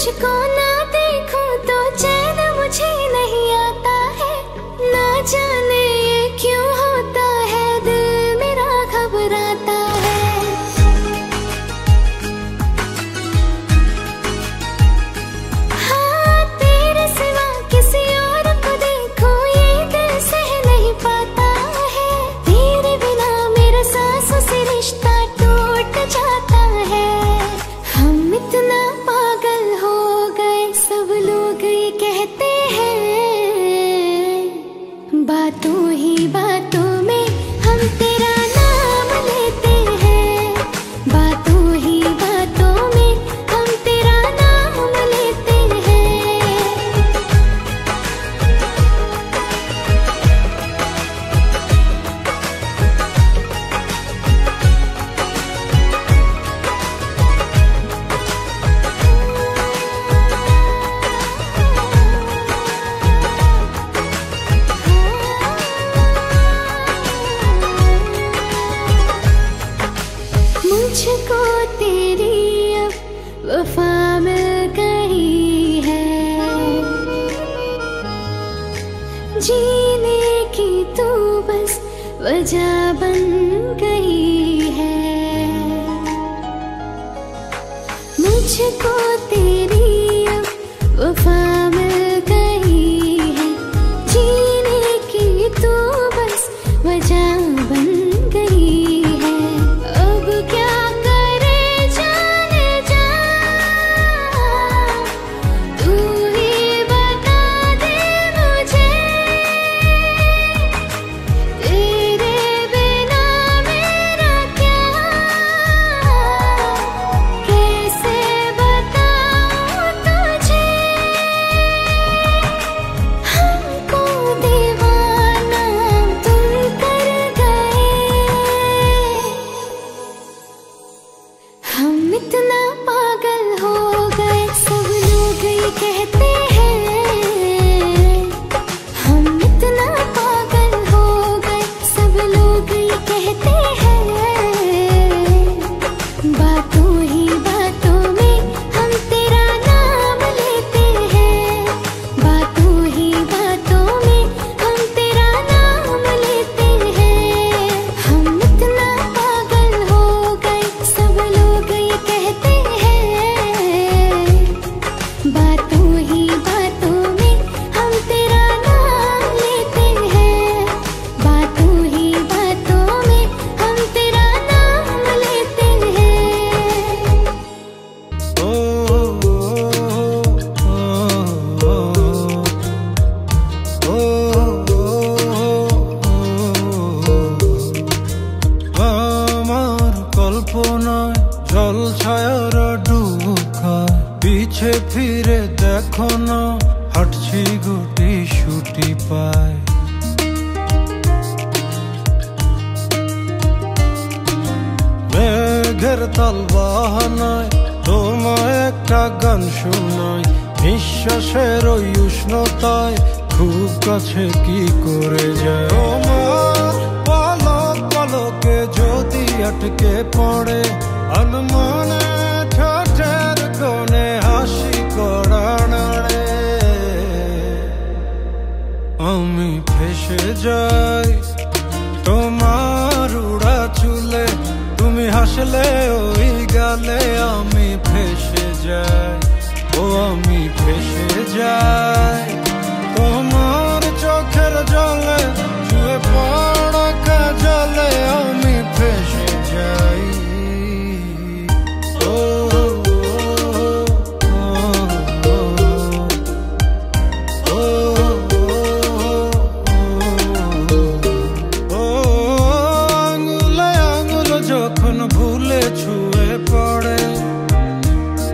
तुझको ना देखूं तो चैन मुझे नहीं आता है। ना जाने ये क्यों होता है, दिल मेरा घबराता है। हाँ तेरे सिवा किसी और को देखूं ये दिल सह नहीं पाता है। तेरे बिना मेरा सांसों से रिश्ता टूट जाता है। हम इतना पागल हो गए, सब लोग ये कहते हैं। बातों ही बातों में हम तेरा नाम लेते हैं। बातों ही बातों में हम तेरा नाम लेते हैं। मुझको तेरी अब वफा मिल गई है। जीने की तू बस वजह बन गई है। मुझको तेरी अब वफा मिल गई है। जीने की तू बस वजह बन गई है। अब क्या करे जाने जा, तू ही बता दे मुझे। तेरे बिना मेरा क्या, कैसे बताऊं तुझे। हमको दीवाना तुम कर गए। हम इतना पागल हो गए, सब लोग ये कहते हैं। हम इतना पागल हो गए, सब लोग ये कहते हैं। बातों ही बातों में हम तेरा नाम लेते हैं। बातों ही बातों में हम तेरा नाम लेते हैं। हम इतना पागल हो गए, सब लोग ये कहते हैं। बातों ही बातों में हम तेरा नाम लेते हैं। बातों ही बातों में हम तेरा नाम लेते हैं। আমার কল্পনায় জল ছায়ার ডুব খায়। পিছে ফিরে দেখো না, হাঁটছি গুটি সুটি পায়। মেঘের তাল বাহানায় তোমায় একটা গান শোনাই। নিঃশ্বাসের ওই উষ্ণতায় খুব কাছে কি করে যায়। তোমার পলক পলকে যদি আটকে পড়ে, আনমনে ঠোঁটের কোণে হাসি করা নাড়ে। আমি ফেসে যাই তোমার উড়া চুলে, তুমি হাসলে ওই গালে। আমি ফেসে যাই, ও আমি ফেসে যাই তোমার চোখের জলে। ছুঁয়ে পড়া কাজলে আমি ফেসে যাই। ও আঙুলে আঙুল যখন ভুলে ছুঁয়ে পড়ে,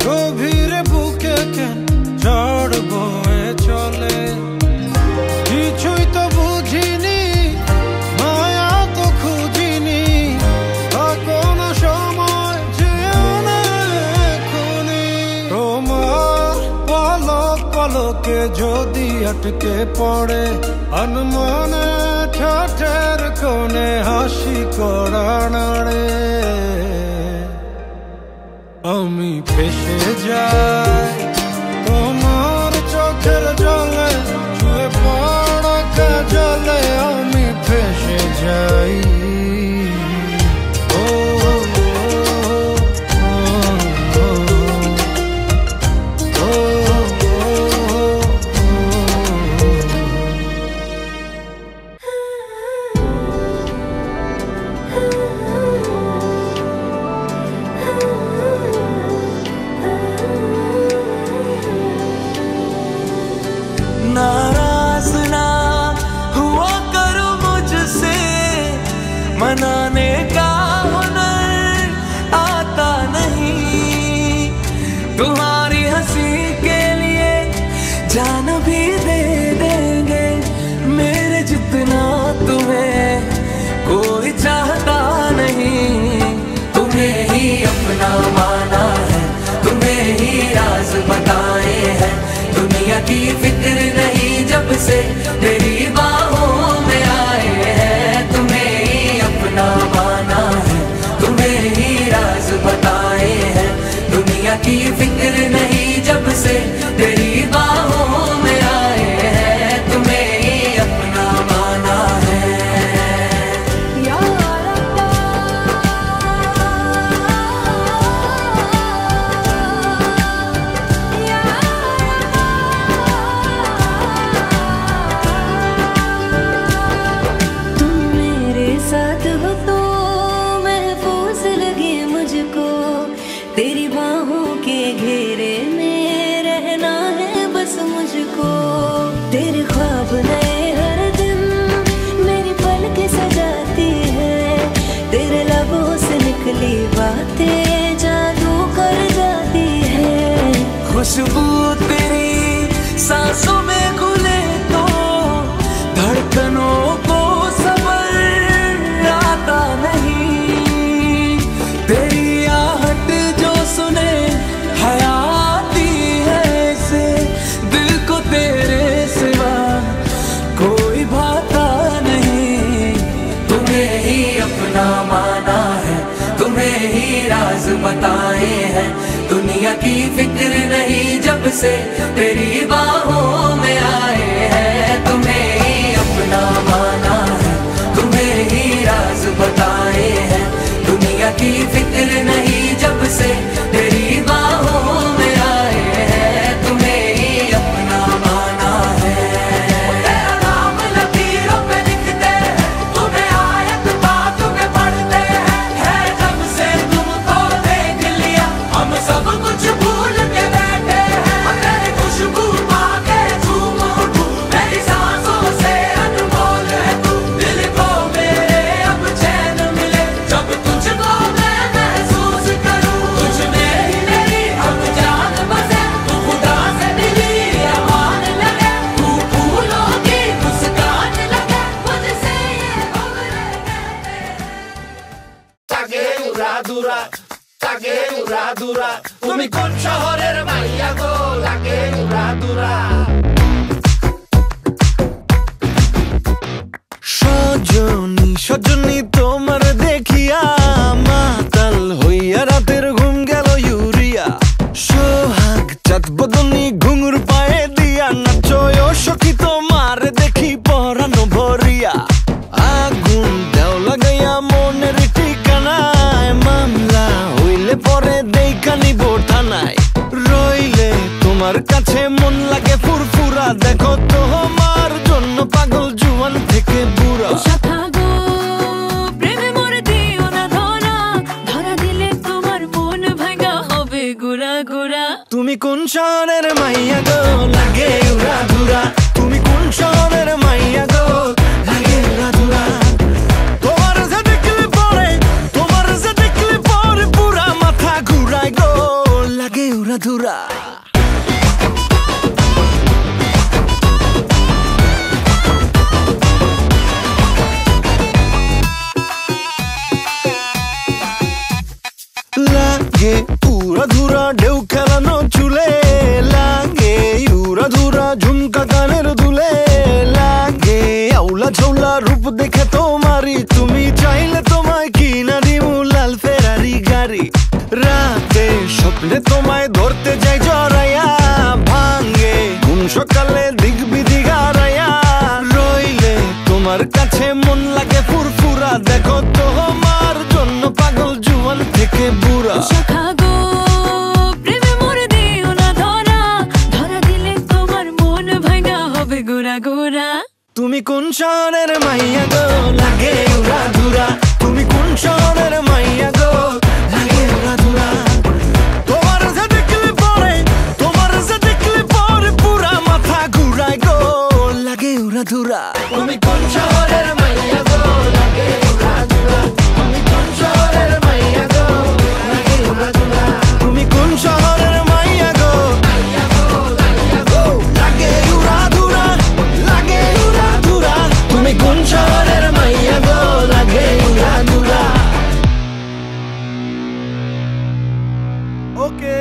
গভীরে বুকে কেন ঝড় বয়ে চলে। কিছুই তো বুঝিনি, মায়া তো খুঁজিনি, কোনো সময় যেও না এখনই। তোমার পলক পলকে যদি আটকে পড়ে, আনমনে ঠোঁটের কোণে হাসি করা নাড়ে। আমি ফেসে যাই তোমার চোখের জলে ছুঁয়ে পড়া কাজলে আমি ফেসে যাই। नाराज ना हुआ करो मुझसे, मनाने का हुनर आता नहीं। तुम्हारी हंसी के लिए जान भी दे देंगे, मेरे जितना तुम्हें कोई चाहता नहीं। तुम्हें ही अपना माना है, तुम्हें ही राज बताए हैं, दुनिया की फिक्र नहीं जब से तेरी बाहों में आए हैं। तुम्हें ही अपना माना है, तुम्हें ही राज बताए हैं, दुनिया की फिक्र नहीं जब से तेरी बाहों में आए हैं। तुम्हें ही अपना माना है। तेरी बाहों के घेरे में रहना है बस मुझको। तेरे ख्वाब नए हर दिन मेरी पलकें सजाती है, तेरे लबों से निकली बातें जादू कर जाती है। खुशबू तेरी सांसों में घुले तो धड़कनों को सबर आता नहीं। तेरी आहट जो सुने हयाती है से, दिल को तेरे सिवा कोई भाता नहीं। तुम्हें ही अपना माना है, तुम्हें ही राज बताए हैं, दुनिया की फिक्र नहीं जब से तेरी बाहों में आए हैं। तुम्हें ही अपना माना है, तुम्हें ही राज बताए हैं, दुनिया की फिक्र नहीं जब से तेरी बाहों में आए हैं। तुम्हें ही अपना माना है। तेरा नाम लकीरों पे लिखते हैं, तुम्हें आयत बातों में पढ़ते हैं, है जब से तुमको देख लिया हम सब कुछ भूल के बैठे हैं। तेरी खुशबू पाके झूम उठूं, मेरी सांसों से अनमोल है तू। दिल को मेरे अब चैन मिले जब तुझको मैं महसूस करूं। तुझ में ही मेरी अब जान बसे, तू खुदा से मिली अमान लगे, तू फूलों की मुस्कान लगे, मुझसे ये उम्र তাকে উড়াদুরা, তাকে উড়াদুরা, তুমি কোন শহরের মাইয়া গো? লাগে উড়াদুরা। সজনী সজনী তোমার দেখিয়া মাতাল হইয়া রাতের ঘুম গেল ইউরিয়া। সোহাগ চাঁদ বদনী ঘুঙুর পায়ে দিয়া নাচয় সখী তোমার দেখি পরানো ভরিয়া। আগুন দেও লাগাইয়া মনের ঠিকানায়, মামলা হইলে পরে দেখা নিব থানায়। রইলে তোমার কাছে মন লাগে ফুরফুরা, দেখো তোমার জন্য পাগল জুয়ান থেকে বুড়া। প্রেমে মরে দিও না ধরা, ধরা দিলে তোমার মন ভাঙা হবে গুড়া গুড়া। তুমি কোন শহরের মাইয়া গো? লাগে উড়াধুরা। তুমি কোন শহরের মাইয়া গো? লাগে উড়াধুরা। তোমার যে দেখলে পরে, তোমার যে দেখলে পরে পুরা মাথা ঘুরায় গো, লাগে উড়াধুরা। লাগে উড়াধুরা ঢেউ খেলানো চুলে, লাগে উড়াধুরা ঝুমকা কানের দুলে, লাগে আউলা ঝৌলা রূপ দেখে তোমারি, তুমি চাইলে তোমায় কিনা দিমু লাল ফেরারি গাড়ি। রাতে স্বপ্নে তোমায় ধরতে যাই জড়াইয়া, সকালে দিক বিদিগারায়া রইলে তোমার কাছে মন লাগে ফুরফুরা দেখো তোমার জন্য পাগল জুয়ান থেকে বুড়া শাখা গো প্রেমে মরে দিও না ধরা ধরা দিলে তোমার মন ভাঙা হবে গোরা গোরা তুমি কোন শহরের মাইয়া গো লাগে উড়া ধুরা তুমি কোন শহরের মাইয়া গো লাগে উড়া ধুরা তোমার যে দেখলে পরে পুরা মাথা ঘুরায় গো লাগে উড়া ধুরা তুমি কোন শহরের মাইয়া গো লাগে উড়া ধুরা তুমি কোন শহরের মাইয়া গো লাগে উড়া ধুরা তুমি কোন শহরের মাইয়া গো লাগে উড়া ধুরা লাগে উড়া ধুরা তুমি কোন শহরের মাইয়া গো লাগে উড়া ধুরা ওকে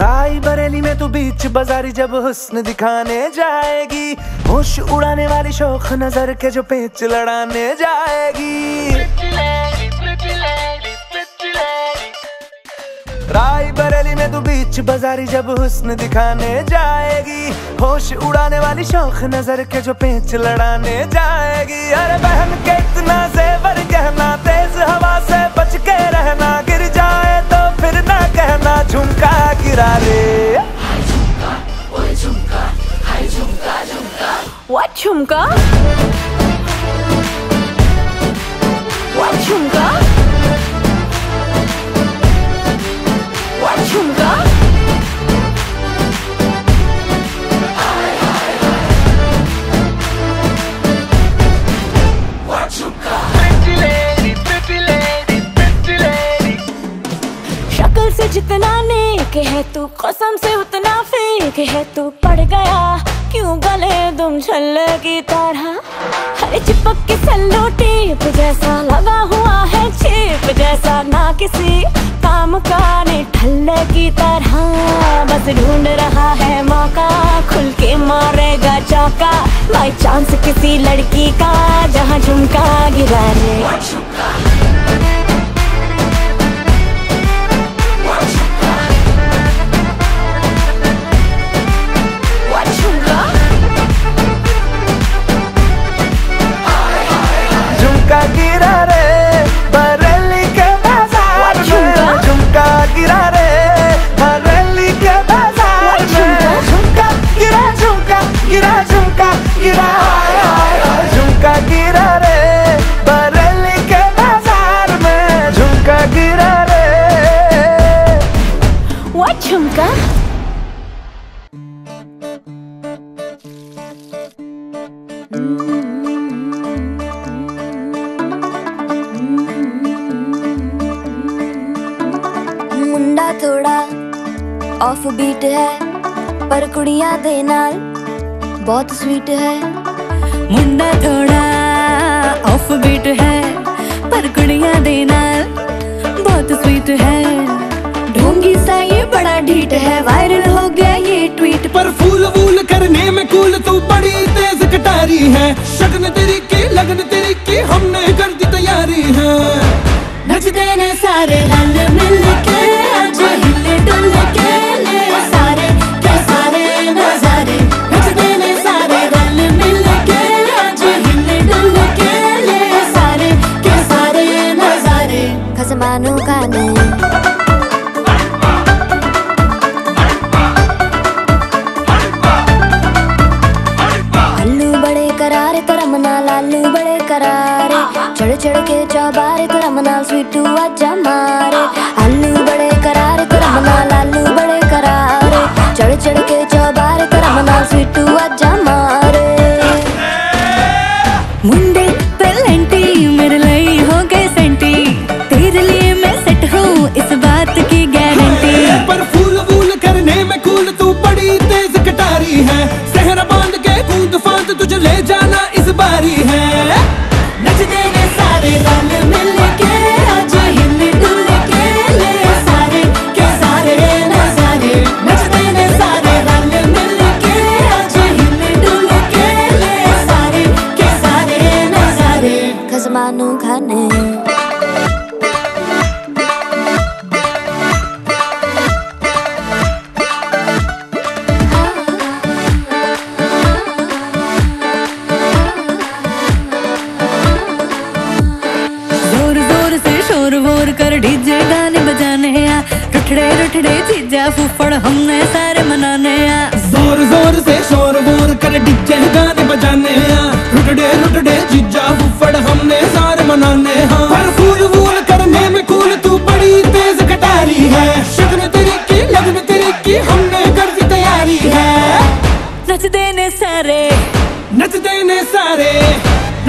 रायबरेली में तू बीच बाजारी जब हुस्न दिखाने जाएगी होश उड़ाने वाली शौक नजर के जो पेच लड़ाने जाएगी रायबरेली में तू बीच बाजारी जब हुस्न दिखाने जाएगी होश उड़ाने वाली शौक नजर के जो पेच लड़ाने जाएगी अरे बहन के इतना जेवर गहना तेज हवा से बच के रहना गिर जाए तो फिर ना कहना झुमका गिरा रे What झुमका What झुमका What झुमका शक्ल से जितना नेक है तू कसम से उतना फेक है तू पड़ गया क्यों गले तुम छल्ले की तरह हरे चिपक के सल्लो टेप जैसा लगा हुआ है चेप जैसा ना किसी काम का ने ठल्ले की तरह बस ढूंढ रहा है मौका खुल के मारेगा चौका बाई चांस किसी लड़की का जहाँ झुमका गिरा रे झुमका गिरा रे बरेली के बाजार में झुमका गिरा रे बरेली के बाजार में झुमका गिरा झुमका गिरा झुमका गिरा झुमका गिरा रे बरेली के बाजार में झुमका गिरा रे What झुमका मुंडा थोड़ा ऑफ बीट है पर कुड़ियां दे नाल बहुत स्वीट है मुंडा थोड़ा ऑफ बीट है पर कुड़ियां दे नाल बहुत स्वीट है ढोंगी सा ये बड़ा ढीठ है वायरल हो गया ये ट्वीट पर फूल वूल करने में कूल तू बड़ी तेज कटारी है शगन तेरी की लगन तेरी की हमने कर दी तैयारी है नचते ने सारे रंग मिल के आज हिले डुल के ले सारे के सारे नजारे नचते ने सारे रंग मिल के आज हिले डुल के ले सारे के सारे नजारे खसमानों का नहीं लालू बड़े करारे चढ़ चढ़ के चौबारे तेरा मना स्वीटू आजा मारे आलू बड़े करारे तेरा मना लालू बड़े करारे चढ़ रुठड़े जीजा फूफड़ हमने सारे मनाने जोर जोर से शोर वोर कर डीजे गाने बजाने रुठड़े रुठड़े जीजा फूफड़ हमने सारे मनाने पर फूल वूल करने में कूल तू बड़ी तेज कटारी है शगन तेरी की लगन तेरी की हमने कर दी तैयारी है नच देने सारे नच देने सारे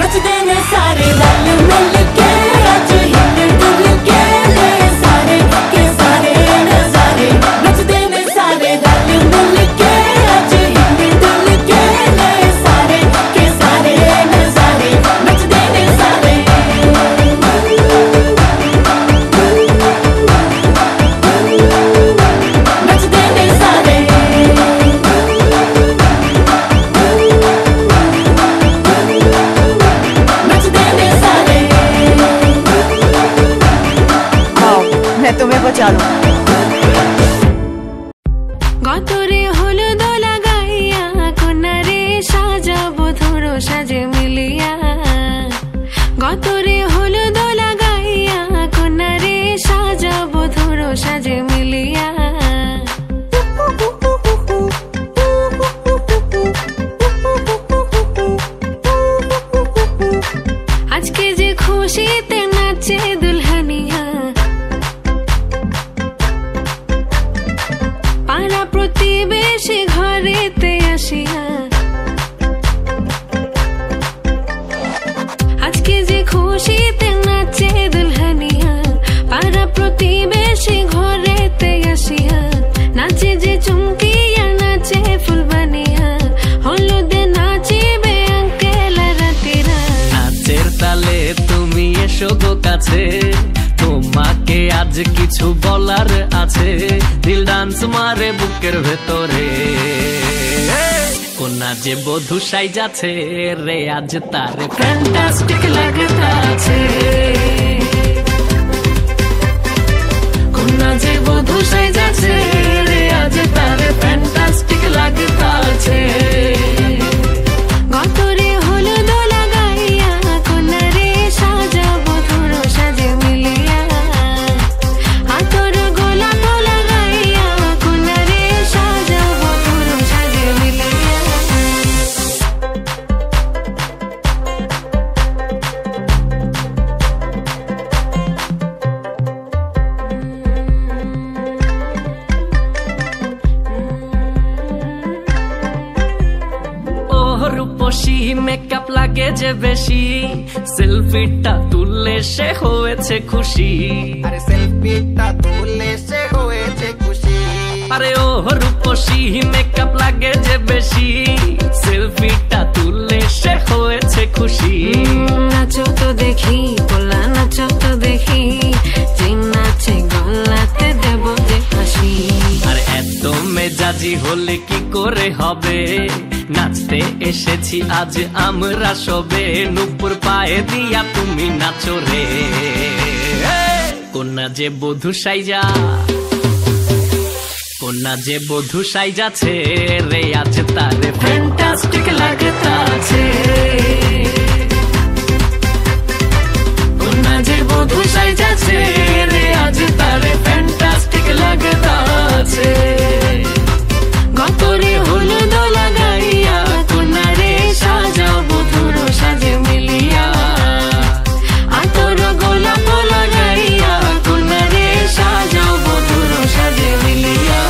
नच देने सारे रल मिल के आज हिल डुल के ले सारे के सारे नजारे नच देने सारे रल मिल के आज हिल डुल के ले सारे के सारे नजारे नच देने सारे नच देने सारे मैं तुम्हें बचा लूं गतरे हलो दोला गाइया कोनारे साजाबो धरो साजे मिलिया गतरे हलो दोला गाइया कोनारे साजाबो धरो साजे मिलिया आज के जे खुशीते नाचे दुल्हनिया पारा प्रतिवेशी घरेते आसिया আজকে যে খুশিতে নাচে দুলহানিয়া পারা প্রতিবেশী ঘরেতে আসিয়া নাচে যে চুমকিয়া নাচে ফুলবানিয়া হলুদে নাচিবে আঙ্কেল রাতিরা নাচের তালে তুমি এসো গো কাছে তোমাকে আজ কিছু বলার আছে দিল ডান্স মারে বুকের ভেতরে কোনা যে বধূ সাইজাছে রে আজ তার ফ্যান্টাস্টিক লাগতাছে কোনা যে বধূ সাইজাছে রে আজ তার ফ্যান্টাস্টিক লাগতাছে গতরে হলুদ লাগাইয়া কোনারে সাজাবো ধরো সাজে মিলিয়া আতর গোলাপ লাগাইয়া কোনারে সাজাবো ধরো সাজে মিলিয়া রূপসী মেকআপ লাগে যে বেশি সেলফিটা তুললে সে হয়েছে খুশি আরে সেলফিটা তুললে সে হয়েছে খুশি আরে ও রূপসী মেকআপ লাগে যে বেশি সেলফিটা তুললে সে হয়েছে খুশি নাচো তো দেখি পোলা নাচো তো দেখি যে নাচে গলাতে দেব যে হাসি আর এত মেজাজি হলে কি করে হবে নাচতে এসেছি আজ আমরা সবে নুপুর পায়ে দিয়া তুমি নাচো রে কোনা যে বধূ সাইজা কোনা যে বধূ সাইজাছে রে আজ তারে ফ্যান্টাস্টিক লাগতাছে কোনা যে বধূ সাইজাছে রে আজ তারে ফ্যান্টাস্টিক লাগতাছে গতরে হলুদ লাগাইয়া কোনারে সাজাবো ধরো সাজে মিলিয়া আতর গোলাপ লাগাইয়া কোনারে সাজাবো ধরো সাজে মিলিয়া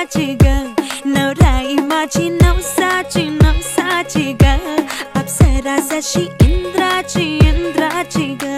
नवसाचिगा नवराई माझी नवसाची नवसाचिगा अप्सरा जशी इंद्राची इंद्राची ग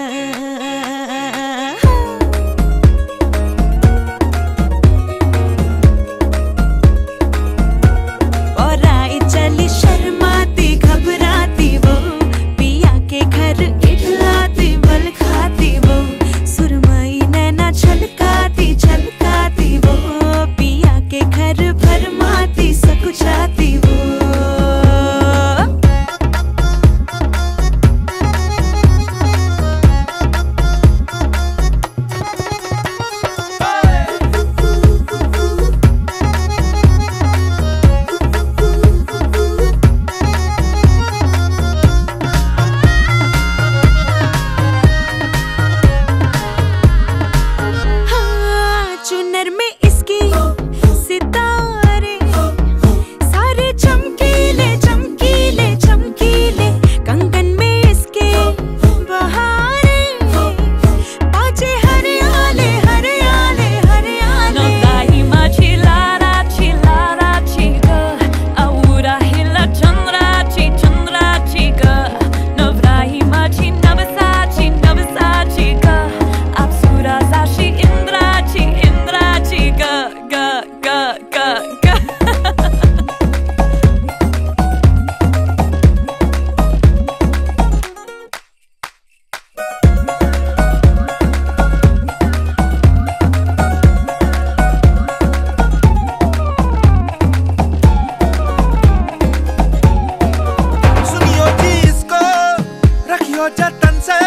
जतन से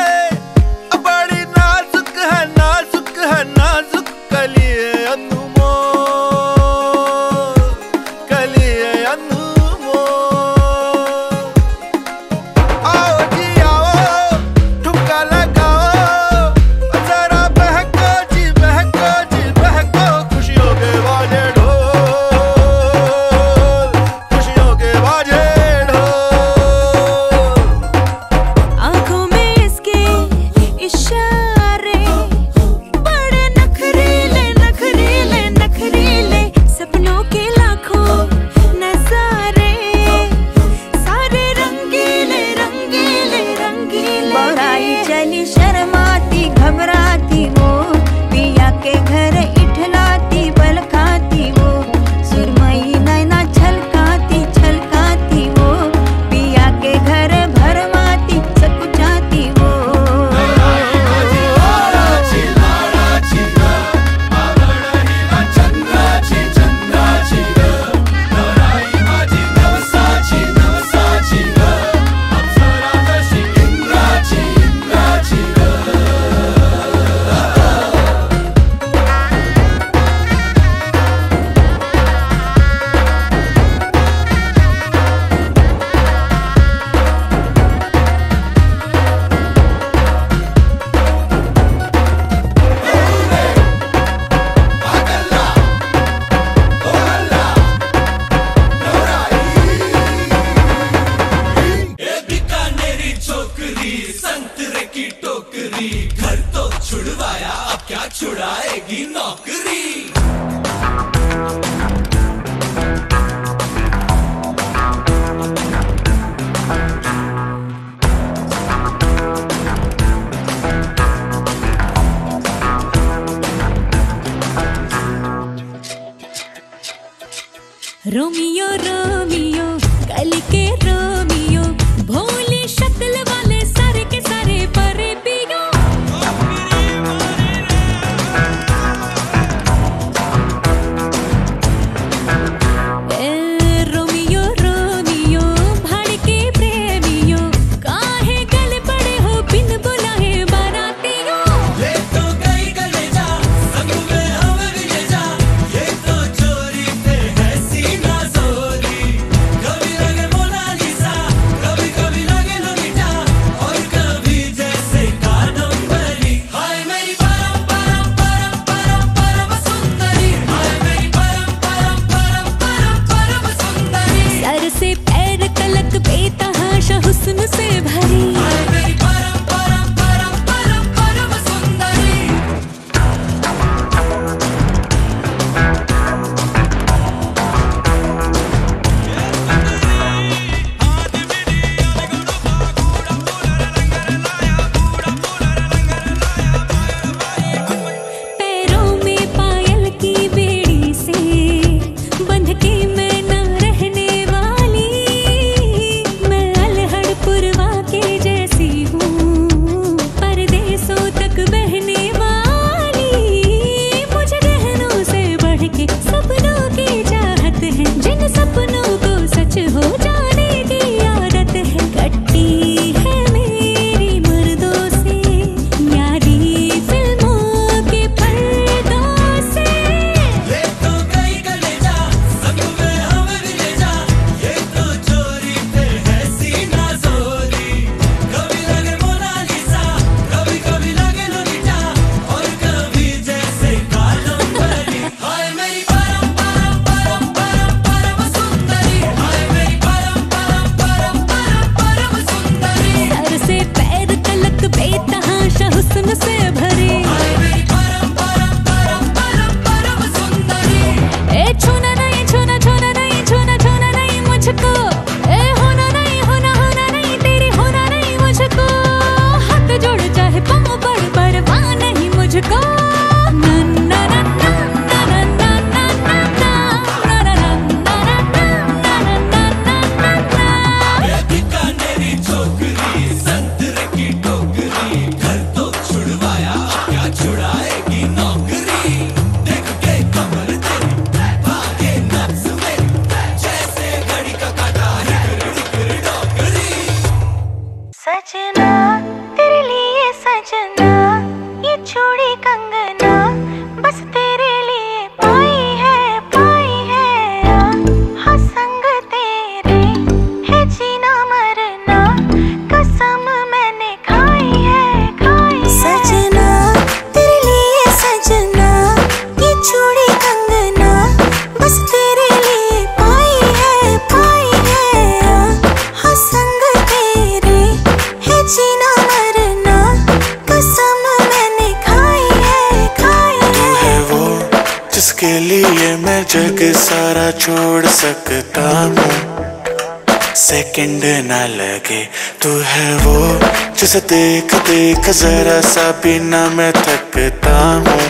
बड़ी नाजुक है नाजुक कलिए अनमोल कलिए अनमोल। आओ जी आओ ठुमका लगाओ जरा बहको जी बहको खुशियों के बाजे ढोल खुशियों के बाजे शर्माती घबराती वो पिया के घर इठलाती बल खाती वो सुरमई नैना छलकाती वो पिया के घर भरमाती सकुचाती वो। संतरे की टोकरी घर तो छुड़वाया अब क्या छुड़ाएगी नौकरी। रोमियो रोमियो कल के रोमियो भोली शक्ल वाले सारे के सारे परे पियो। रोमियो रोमियो भाड़ के प्रेमियो काहे गले पड़े हो बिन बुलाए बारातियों। ले तो गई गले जा संग में हमें भी ले जा ये तो चोरी पे है सीना जोरी। कभी लगे मोनालिसा कभी कभी लगे लोलिटा सपनों को सच हो जाने की आदत है। कटती है मेरी मर्दों से यारी फिल्मों के पर्दों से। ले तो गई कलेजा संग में हमें भी ले जा, ये तो चोरी पे है सीना जोरी। कभी लगे मोनालिसा, कभी कभी लगे लोलिता, और कभी जैसे कादम्बरी। हाय मेरी परम परम परम परम परम सुंदरी, हाय मेरी परम परम परम परम परम सुंदरी। सर से पैर तलक बेतहाशा हुस्न से भरे। हाय मेरी परम परम परम परम परम सुंदरी। ए छूना नहीं छूना छूना नहीं छूना छूना नहीं मुझको। ए होना नहीं होना होना नहीं तेरी होना नहीं मुझको। हाथ जोड़ चाहे पाँव पड़ परवाह नहीं मुझको। ना ना ना ना ना ना ना ना ना ना ना ना ना ना ना ना। बीकानेरी छोकरी संतरे की टोकरी, घर तो छुड़वाया क्या छुड़ाएगी नौकरी। देख के कमर तेरी भागे नफ्स मेरी, जैसे घड़ी का काटा हिकर डोकरी। सजना तेरे लिए सजना ये चूड़ी कंगना बस तेरे लिए पाई है हाँ संग तेरे है जीना मरना कसम मैंने खाई है। सजना तेरे लिए सजना ये चूड़ी कंगना बस तेरे लिए पाई है हाँ संग तेरे है जीना मरना कसम मैंने खाई है। तू है वो जिसके लिए मैं जग सारा छोड़ सकता हूँ, सेकंड ना लगे। तू है वो जिसे देख देख जरा सा भी ना मैं थकता हूँ,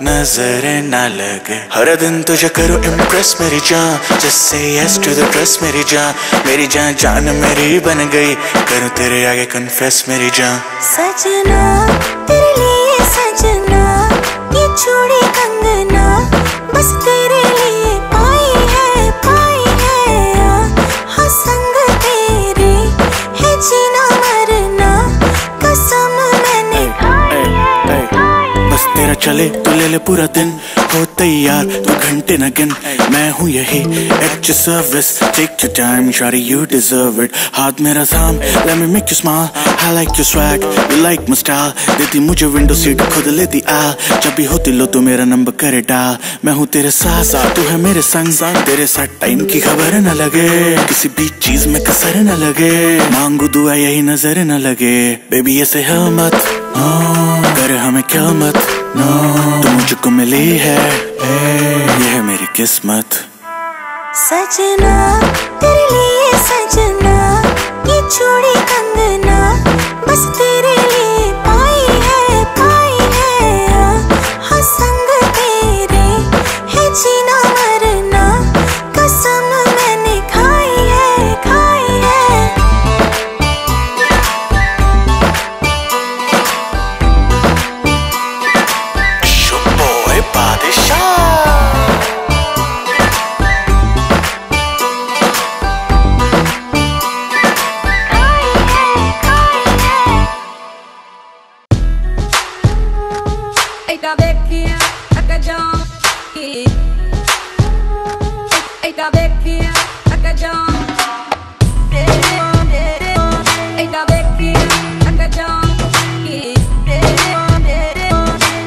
नजरें ना लगे। हर दिन तुझे करो इम्प्रेस मेरी जान, just say yes to the dress मेरी जान। मेरी जान जान मेरी बन गई, करूँ तेरे आगे कन्फेस मेरी जान। सजना तेरे लिए सजना ये चूड़ी कंगना बस तेरे लिए पाई है हाँ संग तेरे है जीना मरना कसम मैंने खाई है। बस तेरा चले तो ले ले पूरा दिन, हो तैयार तू घंटे न गिन। मैं हूँ यही at your service, take your time shawty you deserve it। हाथ मेरा थाम let me make you smile, I like your swag you like my style। देती मुझे विंडो सीट खुद लेती आ, जब भी होती लो तो मेरा नंबर करे डाल। मैं हूँ तेरे साथ तू है मेरे संग, तेरे साथ टाइम की खबर न लगे, किसी भी चीज में कसर न लगे। मांगू दुआ यही नजर न लगे, बेबी ऐसे है मत कर हमें क्या मत तू मुझको मिली है ये है मेरी किस्मत। सजना तेरे लिए सजना ये चूड़ी कंगना बस तेरे लिए पाई है हाँ संग तेरे है जीना मरना कसम मैंने खाई है। Boy बादशाह Eita vecchia, accagion. Eita vecchia, accagion. Eita vecchia, accagion.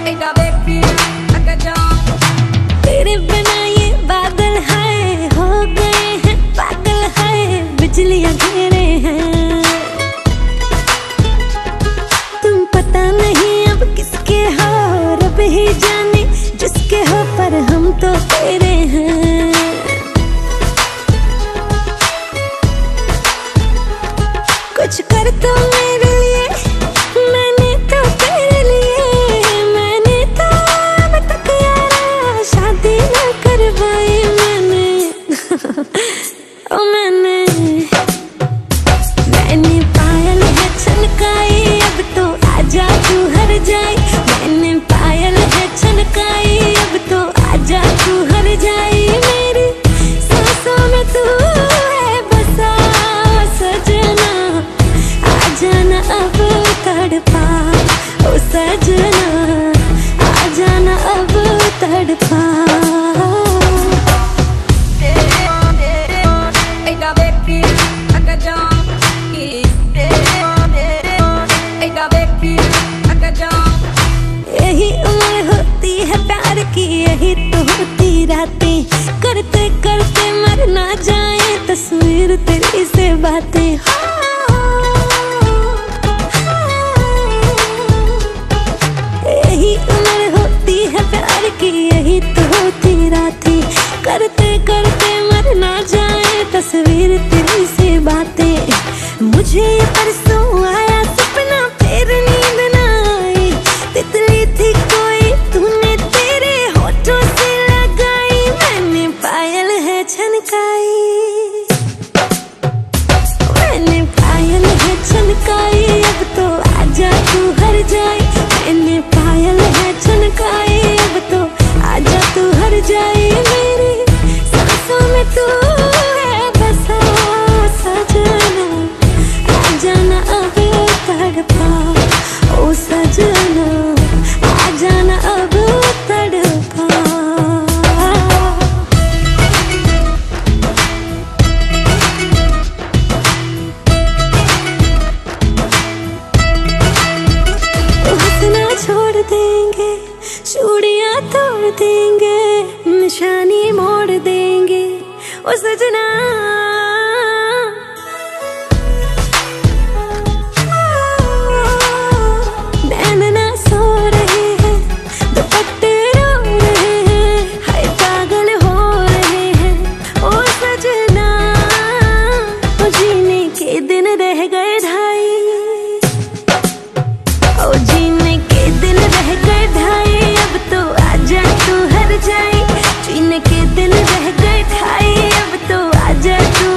Eita vecchia, accagion. तेरे बिना ये बादल हाय हो गए हैं पागल हाय बिजलियां घेरे हैं। तुम पता नहीं अब किसके हो रब ही जाने जिसके हो पर हम तो तेरे हैं। करते करते मर ना जाए तस्वीर तेरी से बातें। यही उम्र होती है प्यार की, यही तो होती रातें। करते करते मर ना जाए तस्वीर तेरी से बातें। मुझे ये परसों आया सपना फिर नींद ना आई। तितली थी कोई तूने तेरे होठों से लगाई। मैंने पायल है छनकाई, मैंने पायल है छनकाई। अब तो आजा तू हर जाए। मैंने पायल है छनकाई, अब तो आजा तू हर जाए। मेरी सांसों में तू है बसा सजना, आ जाना अब तड़पा ओ सजना, आ जाना अब तड़पा। हंसना छोड़ देंगे, चूड़ियां तोड़ देंगे, निशानी मोड़ देंगे ओ सजना। नैन ना सो रहे हैं, दुपट्टे रो रहे हैं, हाय पागल हो रहे हैं ओ सजना। ओ जीने के दिन रह गए ढाई, ओ जीने के दिन रह गए ढाई। अब तो आजा तू हर जाए। जीने के दिन रह गए ढाई, अब तो आजा तू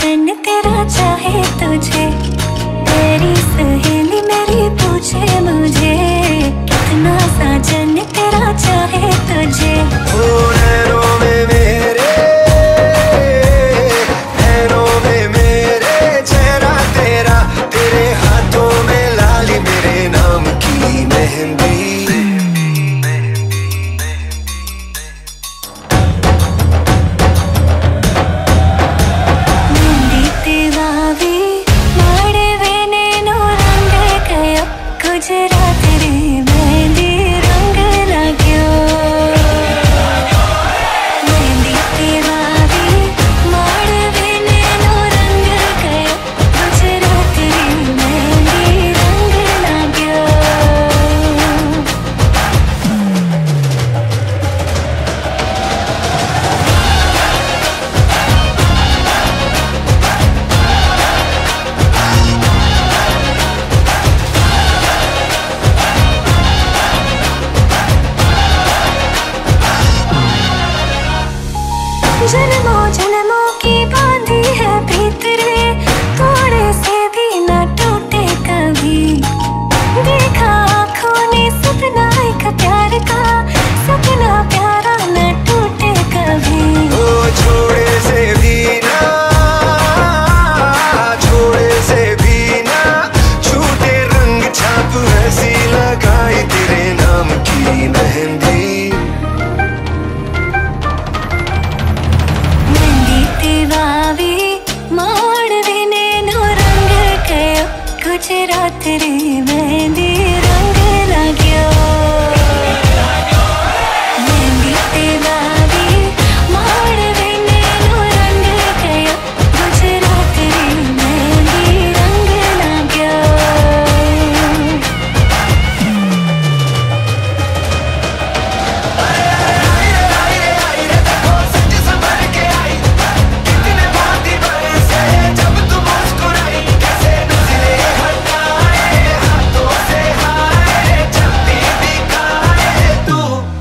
साजन तेरा चाहे तुझे, तेरी सहेली मेरी पूछे मुझे, कितना साजन तेरा चाहे तुझे। नैनों में मेरे, नैनों में मेरे चेहरा तेरा, तेरे हाथों में लाली मेरे नाम की मेहंदी। गुजरात रे मेहंदी रंग लाग्यो, मेहंदी तेवावी माड़वे नैनो रंग गयो, गुजरात रे मेहंदी रंग लाग्यो। जन्मों जन्मों की बांधी है प्रीत रे, थोड़े से भी न टूटे कभी। देखा आँखों ने सपना एक प्यार का, सपना प्यारा न टूटे कभी। ओ छोड़े से भी ना, छोड़े से भी ना छूटे, रंग छाप ऐसी लगाई तेरे नाम की मेहंदी। तेवावी माड़वे नैनो रंग गयो, गुजरात रे मेहंदी रंग लाग्यो। मेहंदी तेवावी माड़वे नैनो रंग गयो, गुजरात रे मेहंदी रंग लाग्यो।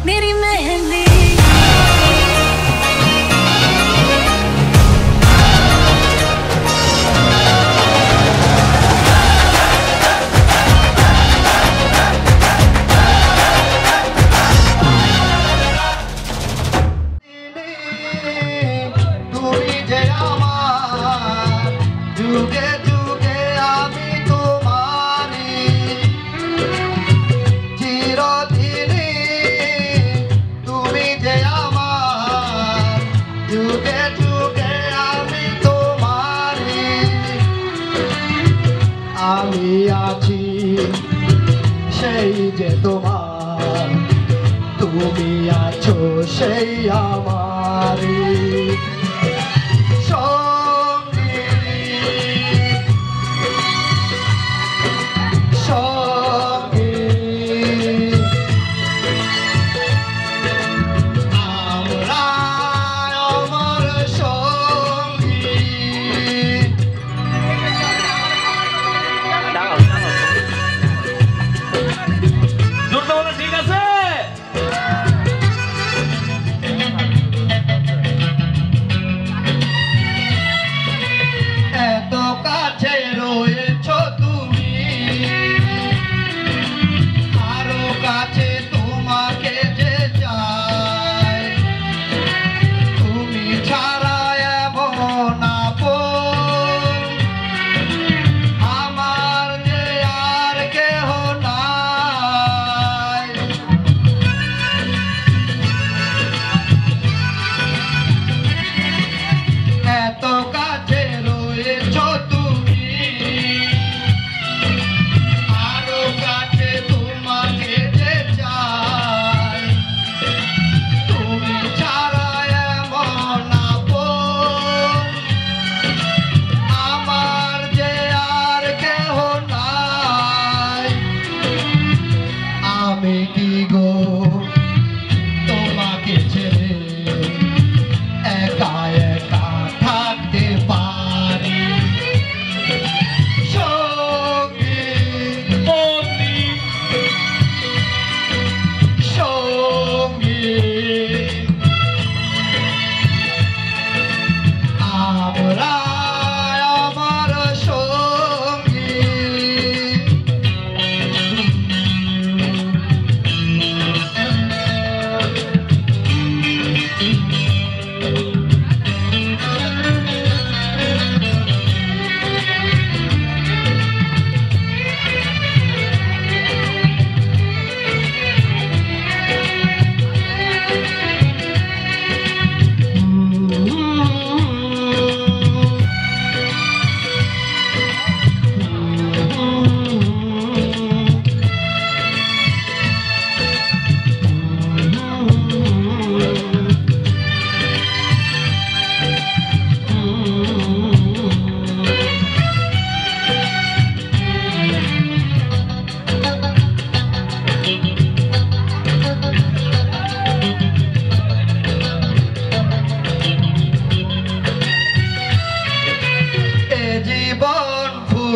मेरी मेहंदी তুমি যে আমার যুগে যুগে আমি তোমারি চিরদিনই, তুমি যে আমার যুগে যুগে আমি তোমারি। আমি আছি সেই যে তোমার, তুমি আছো সেই আমারি সঙ্গী, সঙ্গী। আমরা আমার সঙ্গী। ঠিক আছে।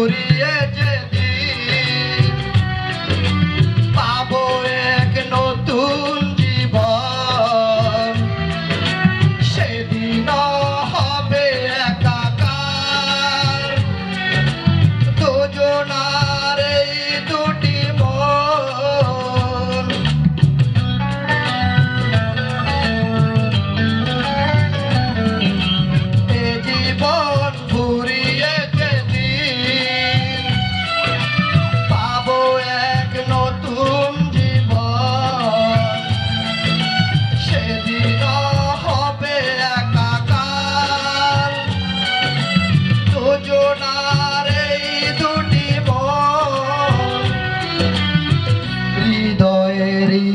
ফুরিয়ে যেদিন পাবো এক নতুন জীবন সেদিন হবে একাকার দুজনার এই দুটি মন এ জীবন ফুরিয়ে যেদিন পাবো এক নতুন জীবন সেদিন হবে একাকার দুজনার এই দুটি মন হৃদয়েরই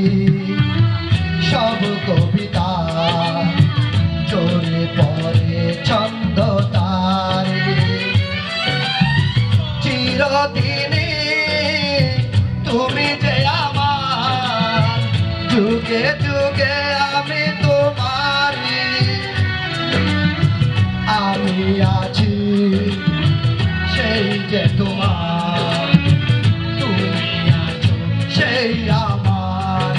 সব কবিতা চলে পড়ে ছন্দ তারে চিরদিনই তুমি যে আমার যুগে যুগে আমি তোমারি আমি আছি সেই যে তোমার তুমি আছো সেই আমার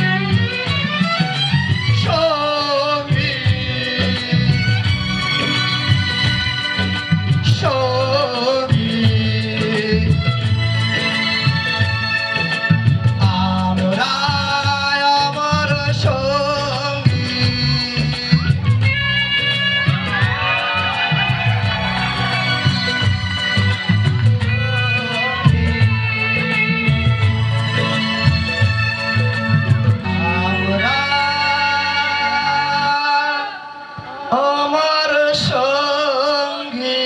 সঙ্গী সঙ্গী আমরা আমার সঙ্গী আমরা আমার সঙ্গী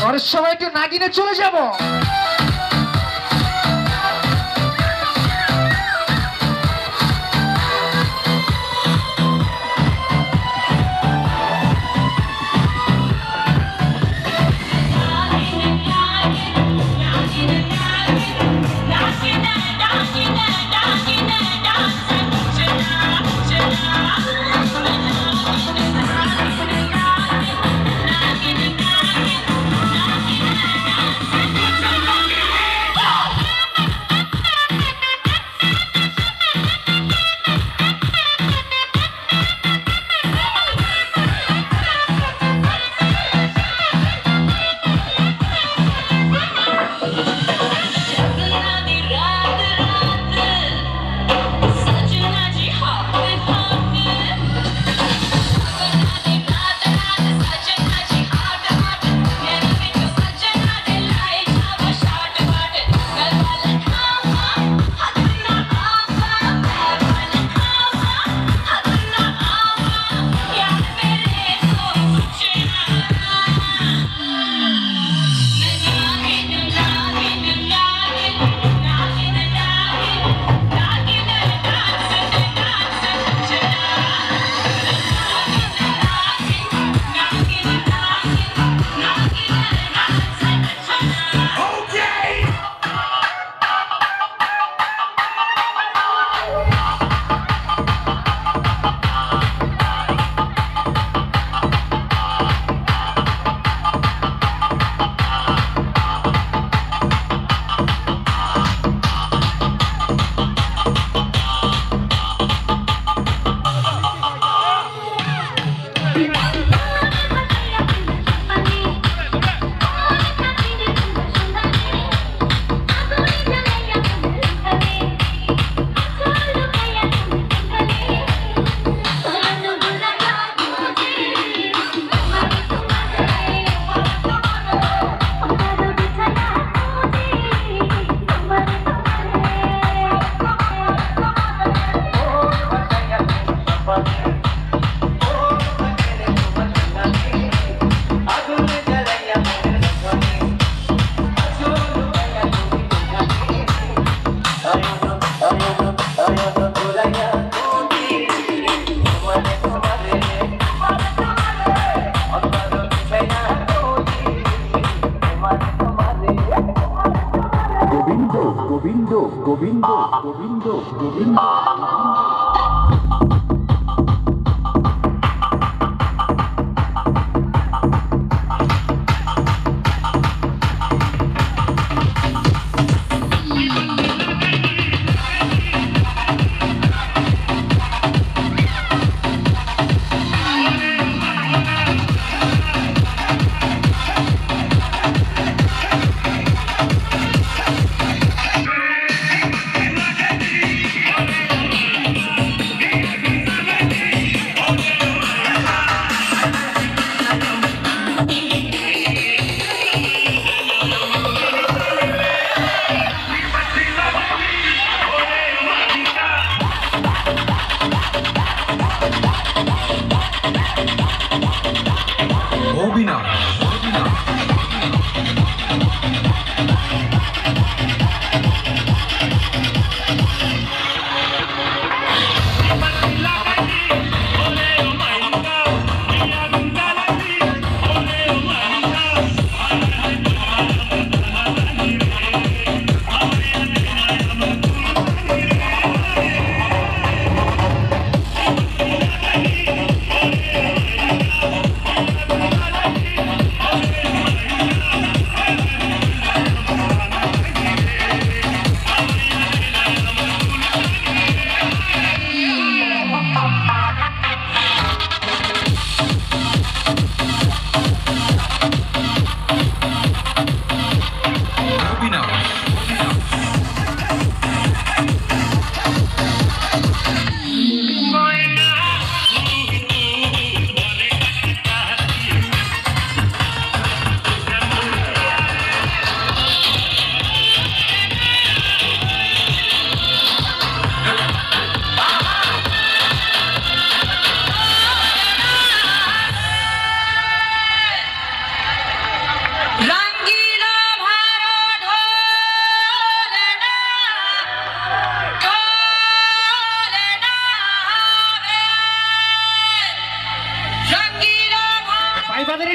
ওর সময় একটু নাগিনে চলে যাব Thank you. গোবিন্দ গোবিন্দ গোবিন্দ গোবিন্দ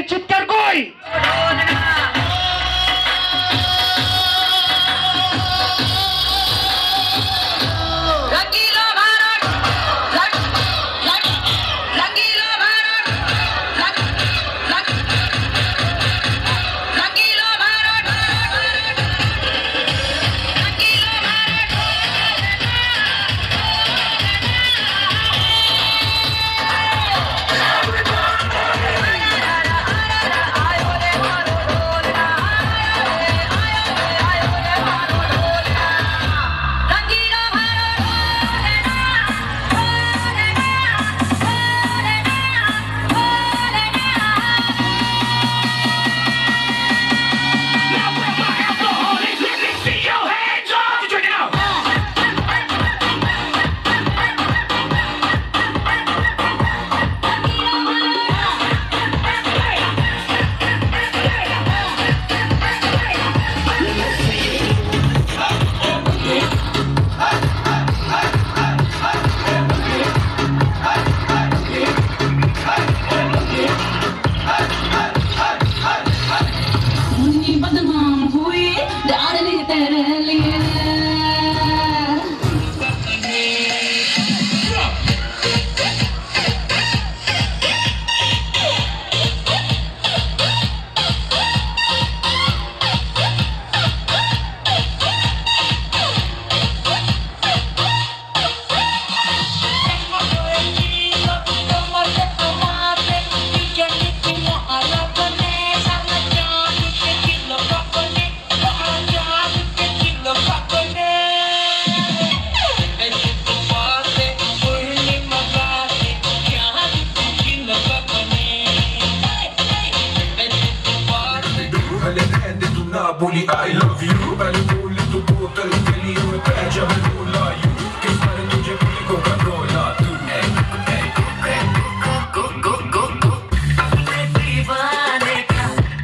চিৎকার কই बोली I love you पहले बोल तू बोतल के लिए मैं पैजा में बोला you किस बारे तुझे बोली को कंट्रोला तू go go go go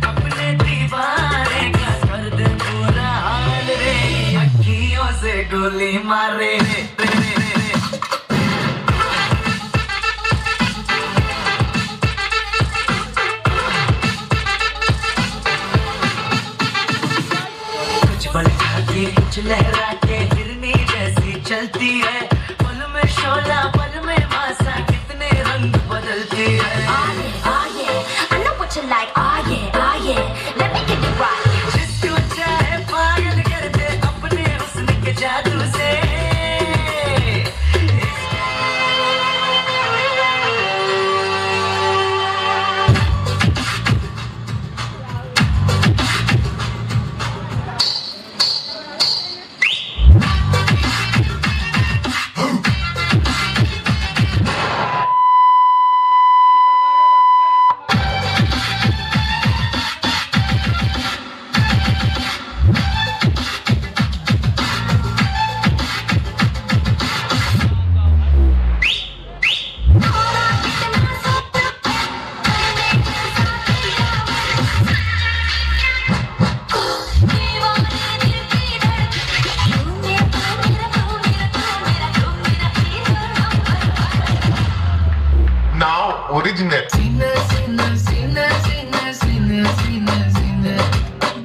अपने दीवाने का कर दे बुरा हाल रे अखियों से गोली मारे रे कुछ पूछ लहरा के हिरनी जैसी चलती है पल में शोला पल में मासा कितने रंग बदलती है I know what you like, oh yeah, let me get it right. जिसको चाहे पागल कर दे अपने हुस्न के जादू से Original. सीना सीना सीना सीना सीना सीना सीना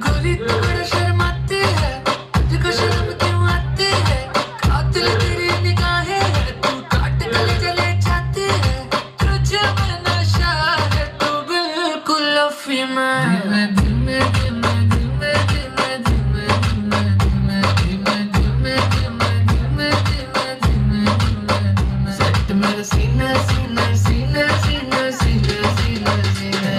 गोरी तू बड़ा शर्माती है तुझको शर्म क्यों आती है कातिल तेरी निगाहें है तू काट गले चले जाती है तुझे में नशा है तू बिल्कुल अफीम है धीमे धीमे धीमे धीमे धीमे धीमे धीमे धीमे धीमे धीमे धीमे धीमे सेट मेरा सीना सीना सीना सीना सीना सीना सीना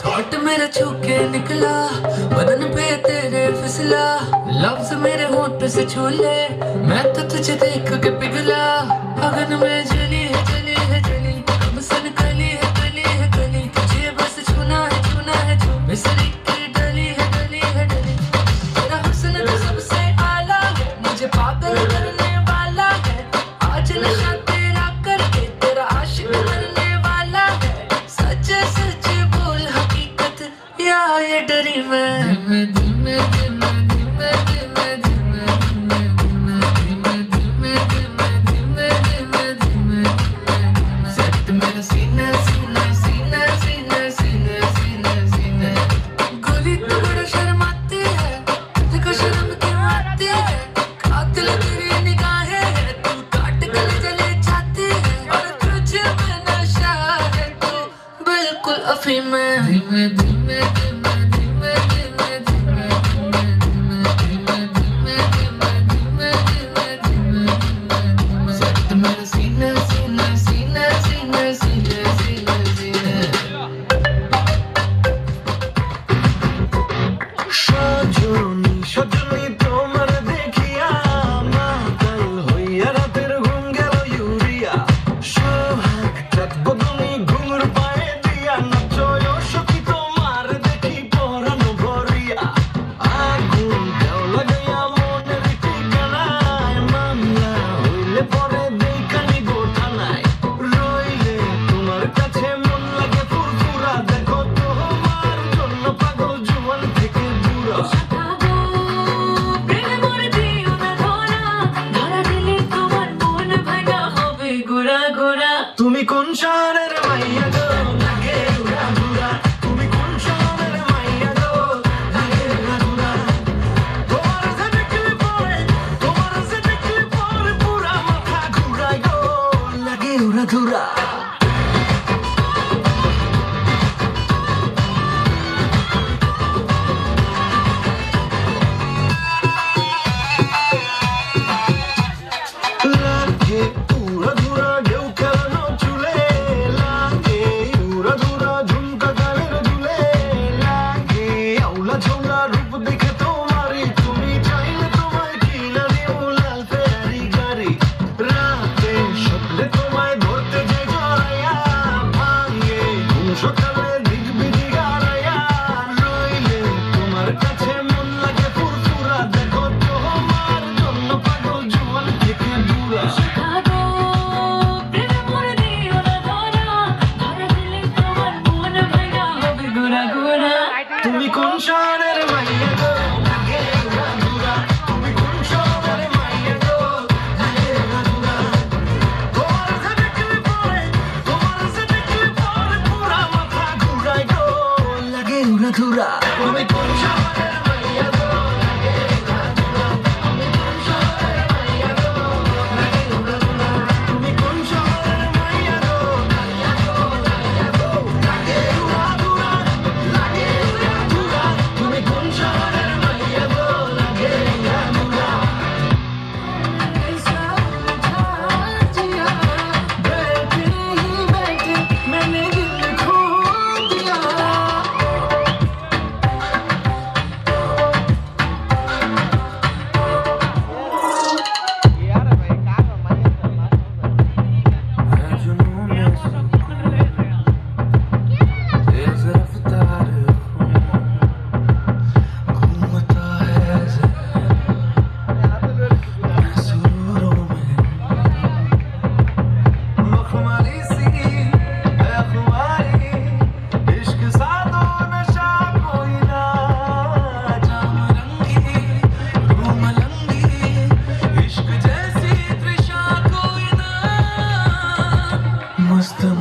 थॉट मेरा छू के निकला बदन पे तेरे फिसला लफ्ज मेरे होंठ से छू ले मैं तो तुझे देख के पिघला अगन में जली है जली है जली हम सन कली है कली है कली तुझे बस छूना है छू मिसरी की डली है डली है डली तेरा हुस्न तो सबसे आला है मुझे पागल करने वाला है आज नशा तेरा करके तेरा आशिक बनने वाला है सच सच बोल हकीकत या ये डरी मैं धीमे धीमे धीमे धीमे धीमे धीमे धीमे धीमे धीमे धीमे धीमे धीमे सेट मेरा सीना सीना सीना सीना सीना सीना सीना गोरी तू बड़ा शर्माती है तुझको शर्म क्यों आती है कातिल तेरी निगाहें है तू काट गले चले जाती है और तुझे में नशा है तू बिल्कुल अफीम है धीमे धीमे धीमे धीमे धीमे धीमे धीमे धीमे धीमे धीमे धीमे धीमे सेट मेरा सीना सीना सीना सीना सीना सीना सीना সজনী সজনী তোমার দেখিয়া মাতাল হইয়া রাতের ঘুম গেল ইউরিয়া সোহাগ চাঁদ বদনি ঘুঙুর পায়ে দিয়া নাচয় সখী তোমার দেখি পরানো ভরিয়া আগুন দেও লাগাইয়া মনের ঠিকানায় মামলা হইলে পরে দেখানি গোটানায় রইলে তোমার কাছে মন লাগে ফুরফুরা দেখো তোমার জন্য পাগল জুয়ান থেকে বুড়া তুমি কোন শহরের মাইয়া গো লাগে উড়া ঘুরা তুমি কোন শহরের মাইয়া গো লাগে উড়া ঘুরা তোমার সে দেখলে পরে পুরা মাথা ঘুরায় গো লাগে উড়া ঘুরা লাগে উড়া ঘুরা ঢেউ খেলানো চুলে লাগে উড়া ঘুরা ঝুমকা গালের ঝুলে লাগে আউলা ঝোলা রূপ দেখে তোমারই তুমি চাইলে তোমায় কিনা দিও লাল ফেরারি গাড়ি রাতে স্বপ্নে তোমায় ধরতে যে জড়াইয়া ভাঙে ঘুম সকালে দিক বিধি গাড়াইয়া রইলে তোমার কাছে মন লাগে ফুরফুরা দেখো তোমার জন্য পাগল জুয়ান থেকে বুড়া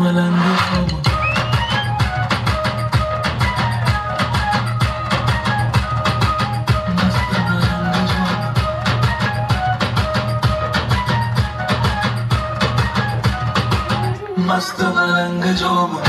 मलंग झूम मस्त मलंग झूम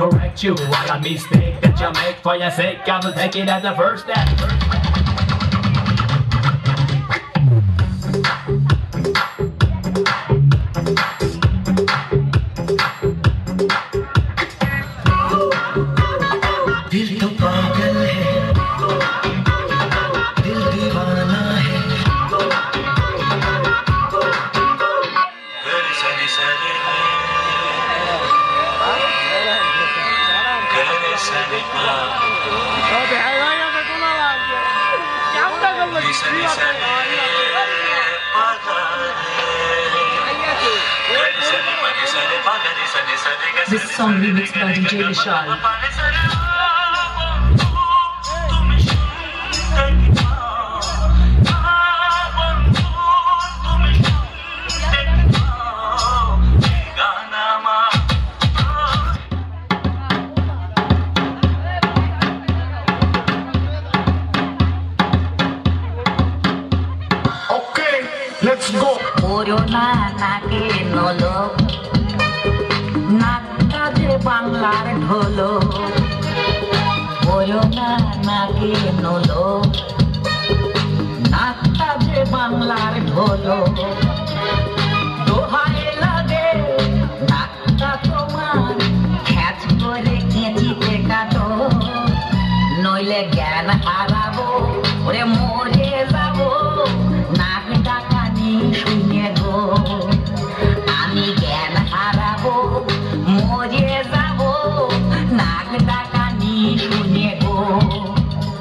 Correct you, all a mistake that you make for your sake. I will take it as a first step. दिल तो पागल है दिल दीवाना है This song remixed by DJ Vishal. Let's go. বাংলার ঢোলো বলো না নাকি নোলো নাকটা যে বাংলার ঢোলো দোহাই লাগে নাকটা তোমার খ্যাচ করে কেঁচিতে কাটো নইলে জ্ঞান হারাবো ওরে মরে যাবো নাক ডাকানি শুনে গো আমি জ্ঞান হারাবো মরে যাবো নাক ডাকানি শুনে গো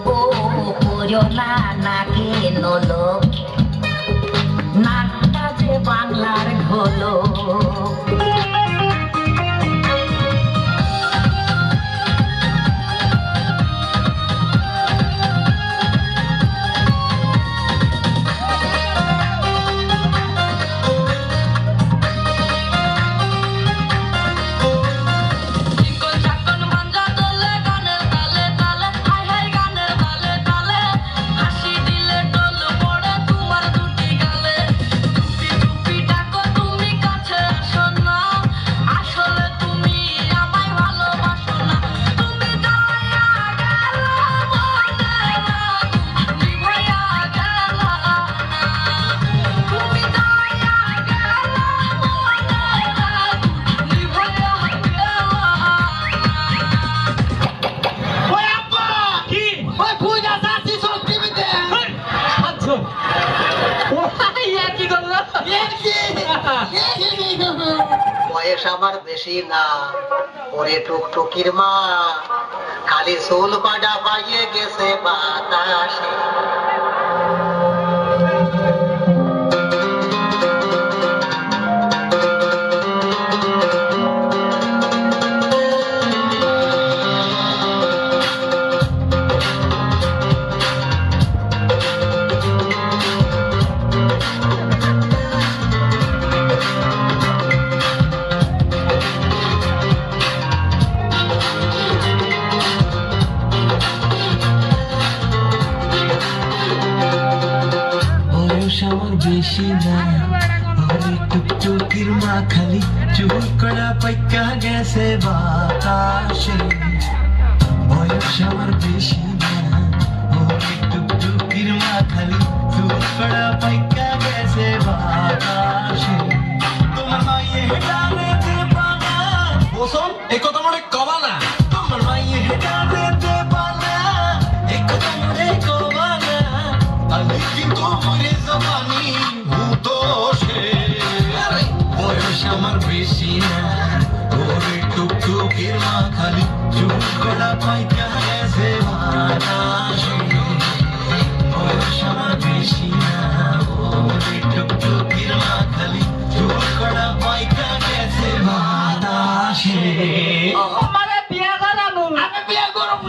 ও করো না নাকে নলো নাকটা যে বাংলার ঢোলো বয়স আমার বেশি না ওরে টুকটুকির মা খালি চুল পাডা পাইয়ে গেছে বাতাসে টুকটুকির মা খালি চুল করা পাইকা গেছে বাতাসে বয়স আমার বেশি না ওরে টুকটুকির মা খালি চুল করা পাইকা গেছে বাতাসে তোমার মাইয়ে হেটালে দেবানা বসন এই কথা মনে কবা না তোমার মাইয়ে হেটালে দেবানা এই কথা মনে কবা না আমি কিন্তু মরে জবানি হুতোষে বয়স আমার বেশি না ওরে টুকটুকির মা খালি চুপ করা পাইকা গেছে বাতাসে বয়স আমার বেশি না ওরে টুকটুকির মা খালি চুপ করা পাইকা গেছে বাতাসে আমারে বিয়া করাবো আমি বিয়ে করব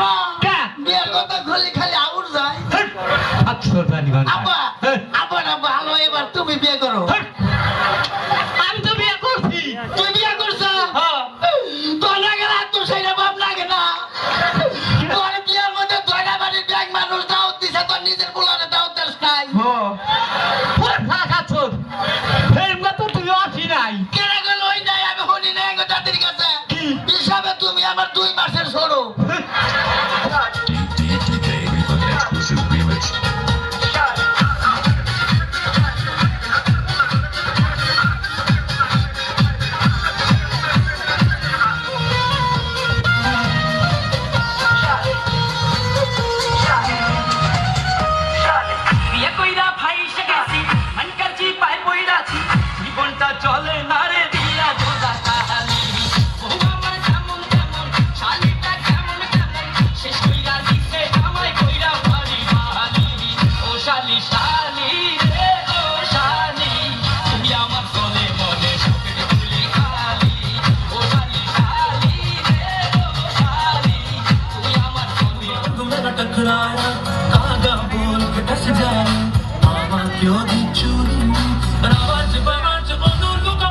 না বিয়ের কথা খুলি খালি আউট যায় আচ্ছা জানিবা আব্বা আব্বা না ভালো এবার তুমি বিয়ে করো আমি তো বিয়া করছি তুই বিয়ে করছ তোর লাগে না তোর সেইটা বাপ লাগে না তোর বিয়ের মধ্যে দয়রা বাড়ির ব্যাগ মানুষ দাওয়াত দিছে তোর নিজের পোলারে দাওয়াত দেস নাই পুরো ফাঁকা খাচ্ছ ফেরমটা তো তুই আসি নাই কেন গেল ওই নাই আমি হনি নাই গো দাদির কাছে হিসাবে তুমি আমার 2 মাসের সরো চলে না রে দিয়া জোদা কাহালি ও আমার কেমন কেমন শালিটা কেমন কেমন শেষ কইরা দিতে আমায় কইরা ভারি ভালি ও শালি শালি রে ও শালি তুমি আমার কোলে মনে সুখে তুলি খালি ও শালি শালি রে ও শালি তুমি আমার কোলে তুমি না टकराया आगा बोल के डस जाए मामा क्यों दी चूरी राज बाज बंदूक का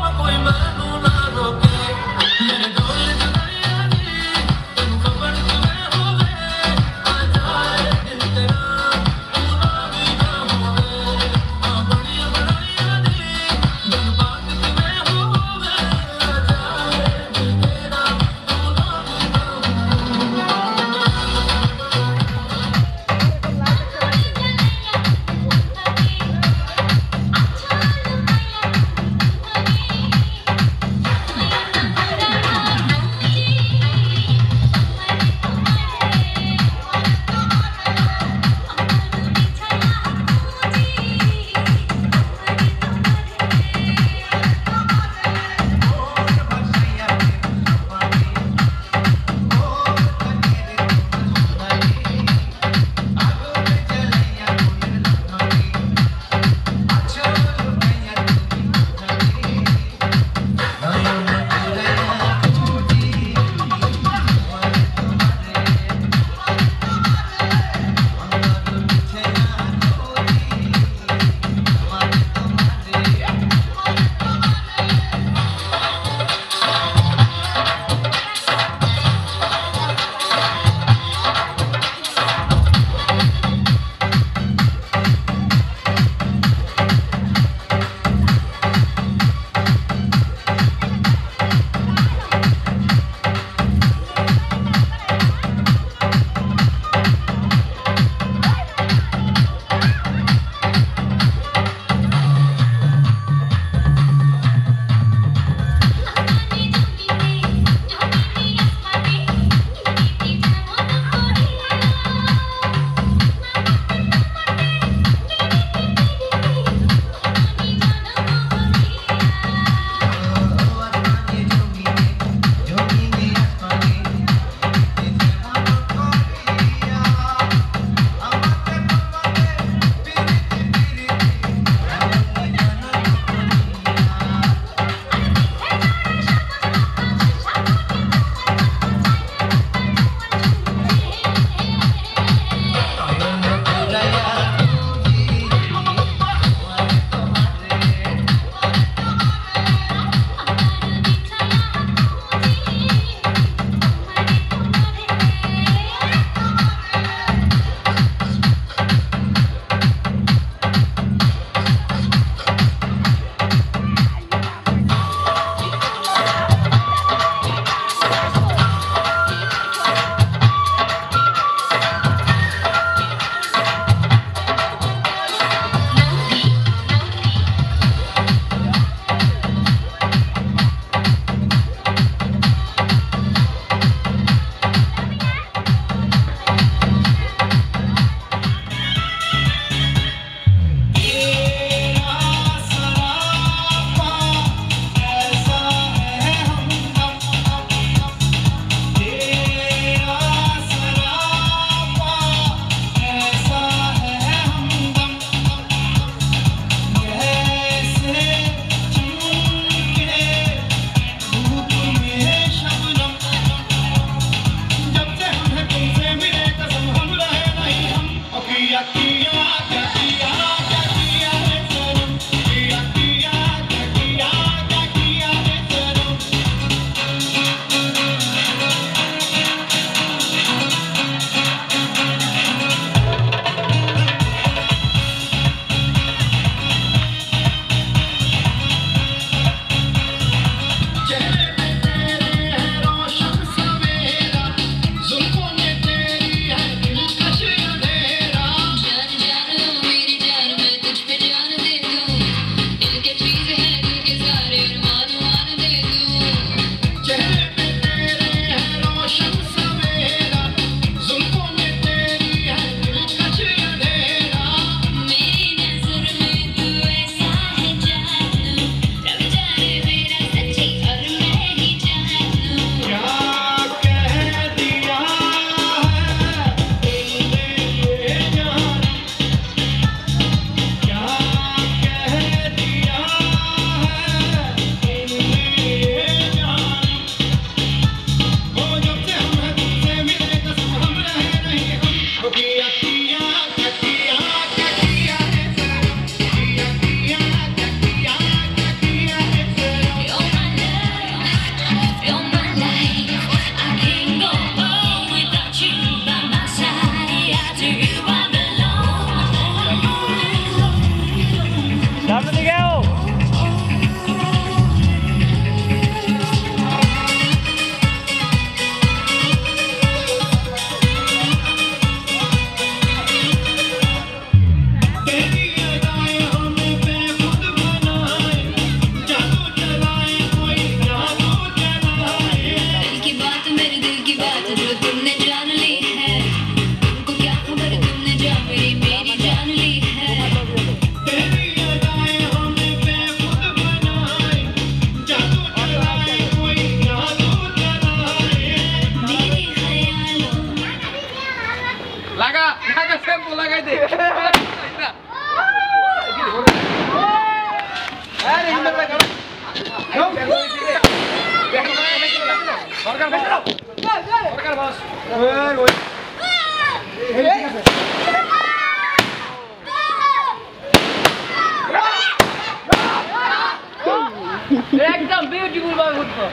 একদম বিউটিফুল ভাবে উঠবো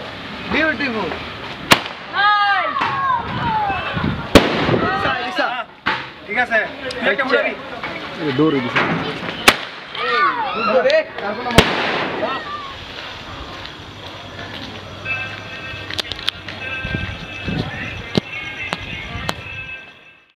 বিউটিফুল ঠিক আছে একটা মুড়ি দৌড়ে দিছে এই